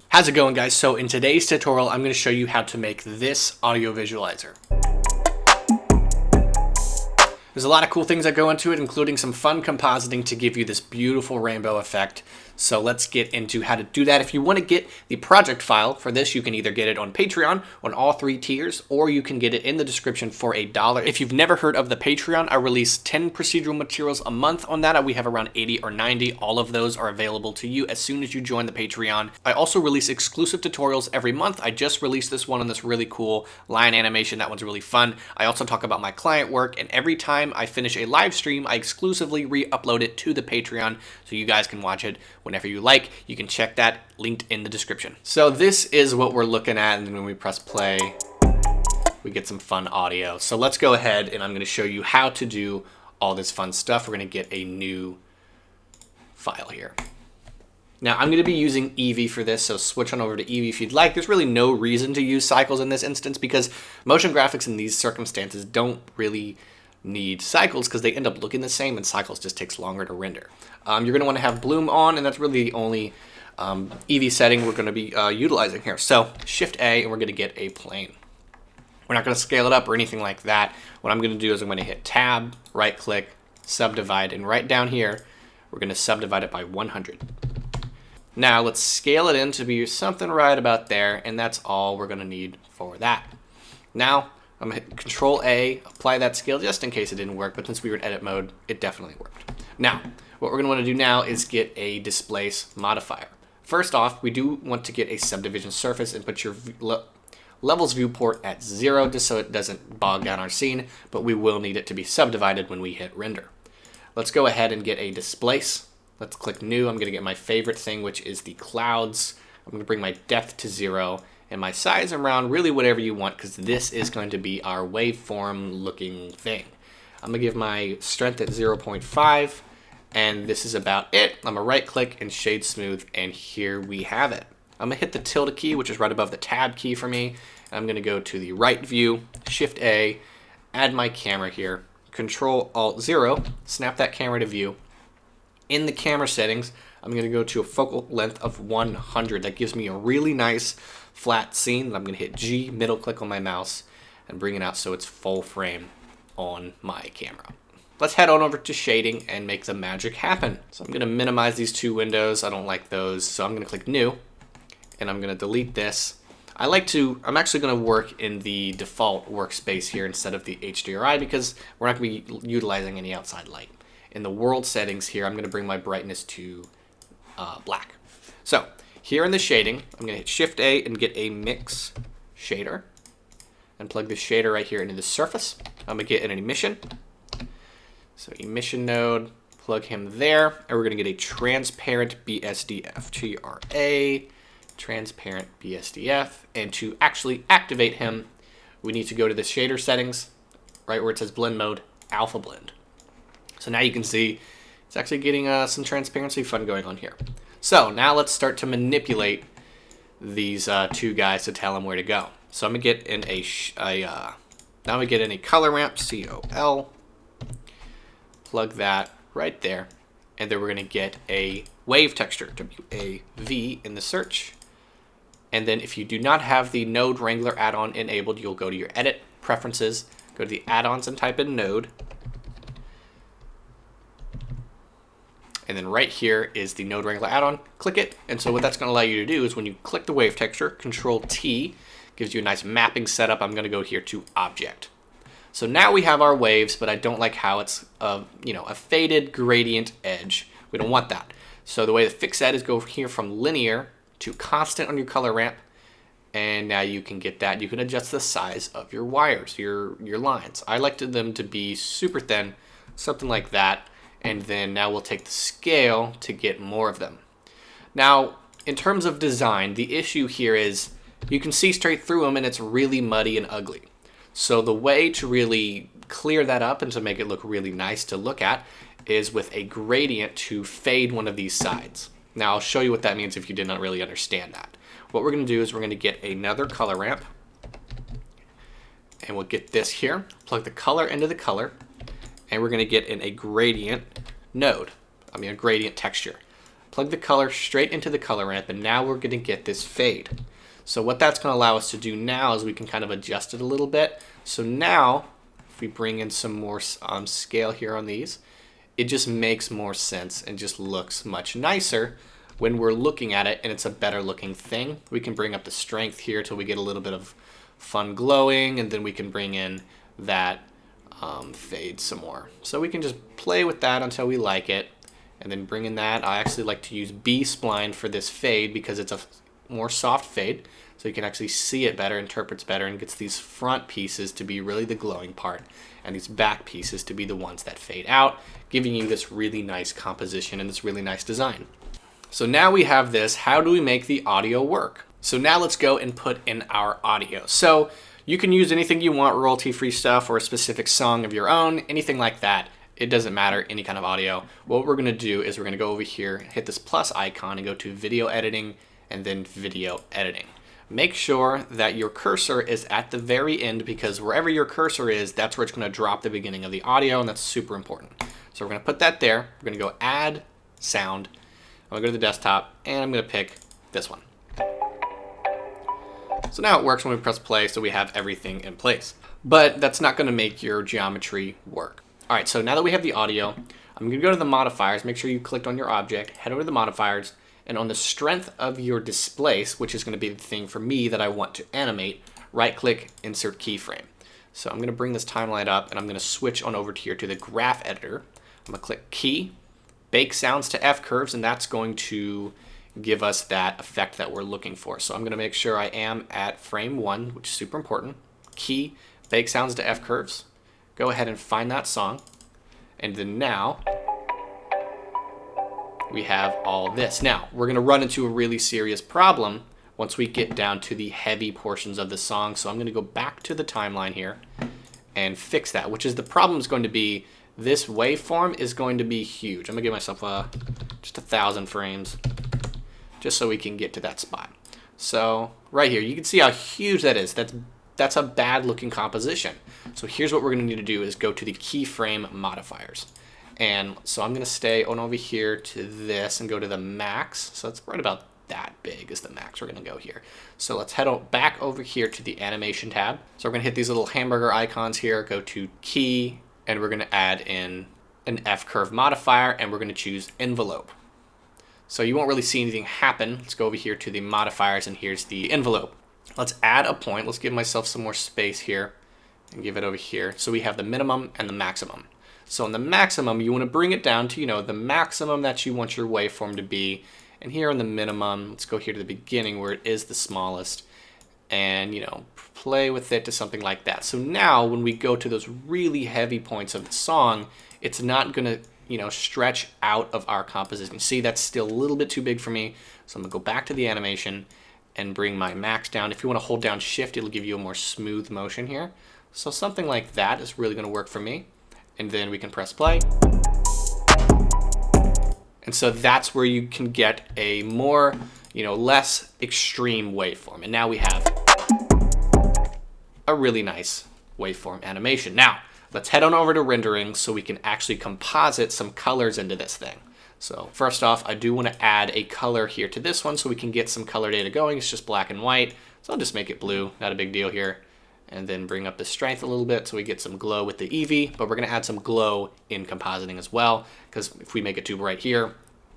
How's it going, guys? So in today's tutorial, I'm going to show you how to make this audio visualizer. There's a lot of cool things that go into it, including some fun compositing to give you this beautiful rainbow effect. So let's get into how to do that. If you want to get the project file for this, you can either get it on Patreon on all 3 tiers, or you can get it in the description for $1. If you've never heard of the Patreon, I release 10 procedural materials a month on that. We have around 80 or 90. All of those are available to you as soon as you join the Patreon. I also release exclusive tutorials every month. I just released this one on this really cool line animation. That one's really fun. I also talk about my client work, and every time I finish a live stream, I exclusively re-upload it to the Patreon so you guys can watch it whenever you like. You can check that linked in the description. So this is what we're looking at, and then when we press play, we get some fun audio. So let's go ahead, and I'm going to show you how to do all this fun stuff. We're going to get a new file here. Now I'm going to be using Eevee for this, so switch on over to Eevee if you'd like. There's really no reason to use cycles in this instance because motion graphics in these circumstances don't really need cycles because they end up looking the same, and cycles just takes longer to render. You're going to want to have bloom on, and that's really the only Eevee setting we're going to be utilizing here. So Shift A, and we're going to get a plane. We're not going to scale it up or anything like that. What I'm going to do is I'm going to hit Tab, right click, subdivide, and right down here we're going to subdivide it by 100. Now let's scale it in to be something right about there, and that's all we're going to need for that. Now I'm going to hit Control A, apply that scale just in case it didn't work, but since we were in edit mode, it definitely worked. Now, what we're going to want to do now is get a displace modifier. First off, we do want to get a subdivision surface and put your levels viewport at 0 just so it doesn't bog down our scene, but we will need it to be subdivided when we hit render. Let's go ahead and get a displace. Let's click new. I'm going to get my favorite thing, which is the clouds. I'm going to bring my depth to 0 and my size around really whatever you want, because this is going to be our waveform looking thing. I'm going to give my strength at 0.5, and this is about it. I'm going to right click and shade smooth, and here we have it. I'm going to hit the tilde key, which is right above the tab key for me. I'm going to go to the right view, Shift A, add my camera here, Control Alt 0, snap that camera to view. In the camera settings, I'm going to go to a focal length of 100. That gives me a really nice flat scene. I'm going to hit G, middle click on my mouse, and bring it out so it's full frame on my camera. Let's head on over to shading and make the magic happen. So I'm going to minimize these 2 windows. I don't like those, so I'm going to click new, and I'm going to delete this. I'm actually going to work in the default workspace here instead of the HDRI because we're not going to be utilizing any outside light. In the world settings here, I'm going to bring my brightness to black. So here in the shading, I'm going to hit Shift A and get a mix shader and plug the shader right here into the surface. I'm going to get an emission. So emission node, plug him there, and we're going to get a transparent BSDF. TRA, transparent BSDF. And to actually activate him, we need to go to the shader settings, right where it says blend mode, alpha blend. So now you can see it's actually getting some transparency fun going on here. So now let's start to manipulate these 2 guys to tell them where to go. So I'm gonna get in now we get in a color ramp, COL, plug that right there, and then we're gonna get a wave texture, WAV, in the search. And then if you do not have the Node Wrangler add-on enabled, you'll go to your edit preferences, go to the add-ons and type in Node. And then right here is the Node Wrangler add-on. Click it, and so what that's going to allow you to do is when you click the wave texture, Control T gives you a nice mapping setup. I'm going to go here to Object. So now we have our waves, but I don't like how it's a faded gradient edge. We don't want that. So the way to fix that is go here from linear to constant on your color ramp, and now you can get that. You can adjust the size of your wires, your lines. I like them to be super thin, something like that. And then now we'll take the scale to get more of them. Now, in terms of design, the issue here is you can see straight through them and it's really muddy and ugly. So the way to really clear that up and to make it look really nice to look at is with a gradient to fade one of these sides. Now I'll show you what that means if you did not really understand that. What we're going to do is we're going to get another color ramp, and we'll get this here, plug the color into the color, and we're going to get in a gradient node, a gradient texture. Plug the color straight into the color ramp, and now we're going to get this fade. So what that's going to allow us to do now is we can kind of adjust it a little bit. So now, if we bring in some more scale here on these, it just makes more sense and just looks much nicer when we're looking at it, and it's a better looking thing. We can bring up the strength here till we get a little bit of fun glowing, and then we can bring in that fade some more. So we can just play with that until we like it, and then bring in that. I actually like to use B-spline for this fade because it's a more soft fade, so you can actually see it better, interprets better, and gets these front pieces to be really the glowing part, and these back pieces to be the ones that fade out, giving you this really nice composition and this really nice design. So now we have this. How do we make the audio work? So now let's go and put in our audio. So you can use anything you want, royalty-free stuff or a specific song of your own, anything like that. It doesn't matter, any kind of audio. What we're gonna do is we're gonna go over here, hit this plus icon and go to video editing and then video editing. Make sure that your cursor is at the very end, because wherever your cursor is, that's where it's gonna drop the beginning of the audio, and that's super important. So we're gonna put that there. We're gonna go add sound. I'm gonna go to the desktop and I'm gonna pick this one. So now it works when we press play, so we have everything in place. But that's not gonna make your geometry work. All right, so now that we have the audio, I'm gonna go to the modifiers, make sure you clicked on your object, head over to the modifiers, and on the strength of your displace, which is gonna be the thing for me that I want to animate, right click, insert keyframe. So I'm gonna bring this timeline up and I'm gonna switch on over here to the graph editor. I'm gonna click key, bake sounds to F curves, and that's going to give us that effect that we're looking for. So I'm gonna make sure I am at frame 1, which is super important. Key, bake sounds to F curves. Go ahead and find that song. And then now, we have all this. Now, we're gonna run into a really serious problem once we get down to the heavy portions of the song. So I'm gonna go back to the timeline here and fix that, which is the problem is going to be this waveform is going to be huge. I'm gonna give myself just 1,000 frames just so we can get to that spot. So right here, you can see how huge that is. That's a bad looking composition. So here's what we're gonna need to do is go to the keyframe modifiers. And so I'm gonna stay on over here to this and go to the max. So that's right about that big is the max we're gonna go here. So let's head back over here to the animation tab. So we're gonna hit these little hamburger icons here, go to key, and we're gonna add in an F curve modifier, and we're gonna choose envelope. So you won't really see anything happen. Let's go over here to the modifiers, and here's the envelope. Let's add a point. Let's give myself some more space here and give it over here. So we have the minimum and the maximum. So in the maximum, you want to bring it down to, the maximum that you want your waveform to be. And here on the minimum, let's go here to the beginning where it is the smallest and, play with it to something like that. So now when we go to those really heavy points of the song, it's not going to, stretch out of our composition. See, that's still a little bit too big for me. So I'm gonna go back to the animation and bring my max down. If you want to hold down shift, it'll give you a more smooth motion here. So something like that is really gonna work for me. And then we can press play. And so that's where you can get a more, less extreme waveform. And now we have a really nice waveform animation. Now, let's head on over to rendering so we can actually composite some colors into this thing. So first off, I do want to add a color here to this one so we can get some color data going. It's just black and white. So I'll just make it blue, not a big deal here. And then bring up the strength a little bit so we get some glow with the Eevee, but we're gonna add some glow in compositing as well, because if we make it too bright here,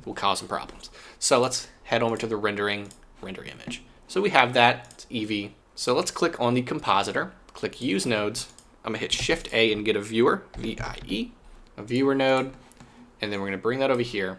it will cause some problems. So let's head over to the render image. So we have that, it's Eevee. So let's click on the compositor, click use nodes. I'm gonna hit Shift A and get a viewer, V-I-E, a viewer node, and then we're gonna bring that over here,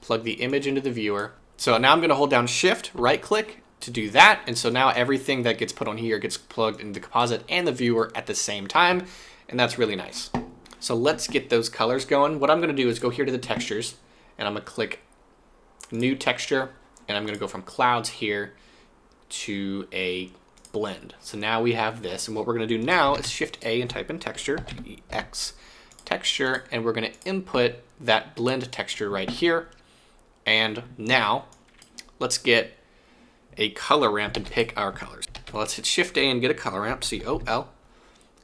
plug the image into the viewer. So now I'm gonna hold down Shift, right click to do that, and so now everything that gets put on here gets plugged into the composite and the viewer at the same time, and that's really nice. So let's get those colors going. What I'm gonna do is go here to the textures, and I'm gonna click new texture, and I'm gonna go from clouds here to a blend. So now we have this, and what we're gonna do now is Shift A and type in texture, T-E-X, texture, and we're gonna input that blend texture right here. And now let's get a color ramp and pick our colors. Well, let's hit Shift A and get a color ramp, C-O-L,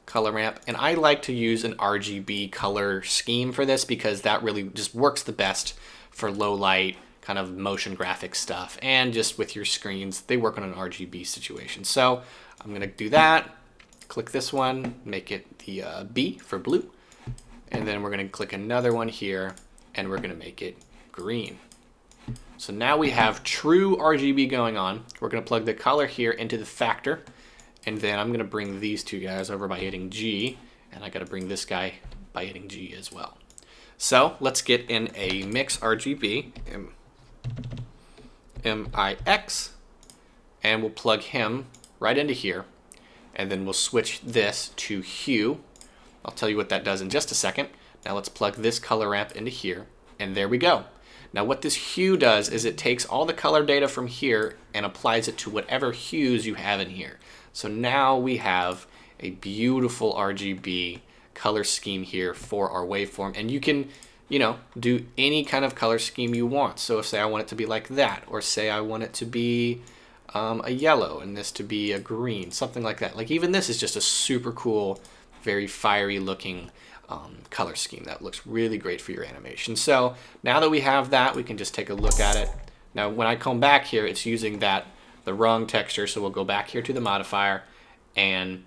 color ramp, and I like to use an RGB color scheme for this because that really just works the best for low light, kind of motion graphic stuff, and just with your screens, they work on an RGB situation. So I'm gonna do that, click this one, make it the B for blue, and then we're gonna click another one here, and we're gonna make it green. So now we have true RGB going on. We're gonna plug the color here into the factor, and then I'm gonna bring these two guys over by hitting G, and I gotta bring this guy by hitting G as well. So let's get in a mix RGB, MIX, and we'll plug him right into here, and then we'll switch this to hue. I'll tell you what that does in just a second. Now let's plug this color ramp into here, and there we go. Now what this hue does is it takes all the color data from here and applies it to whatever hues you have in here. So now we have a beautiful RGB color scheme here for our waveform, and you can, you know, do any kind of color scheme you want. So if say I want it to be like that, or say I want it to be a yellow and this to be a green, something like that. Like even this is just a super cool, very fiery looking color scheme that looks really great for your animation. So now that we have that, we can just take a look at it. Now when I come back here, it's using the wrong texture, so we'll go back here to the modifier and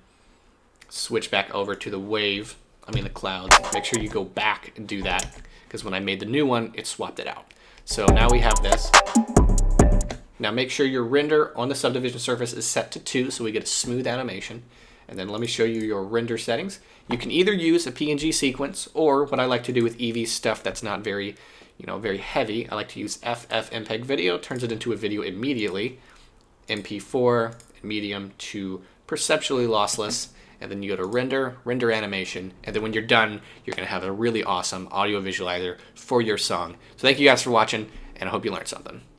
switch back over to the clouds. Make sure you go back and do that, because when I made the new one, it swapped it out. So now we have this. Now make sure your render on the subdivision surface is set to 2 so we get a smooth animation. And then let me show you your render settings. You can either use a PNG sequence, or what I like to do with Eevee stuff that's not very, very heavy, I like to use FFmpeg video, turns it into a video immediately, MP4, medium to perceptually lossless, and then you go to render animation, and then when you're done, you're gonna have a really awesome audio visualizer for your song. So thank you guys for watching, and I hope you learned something.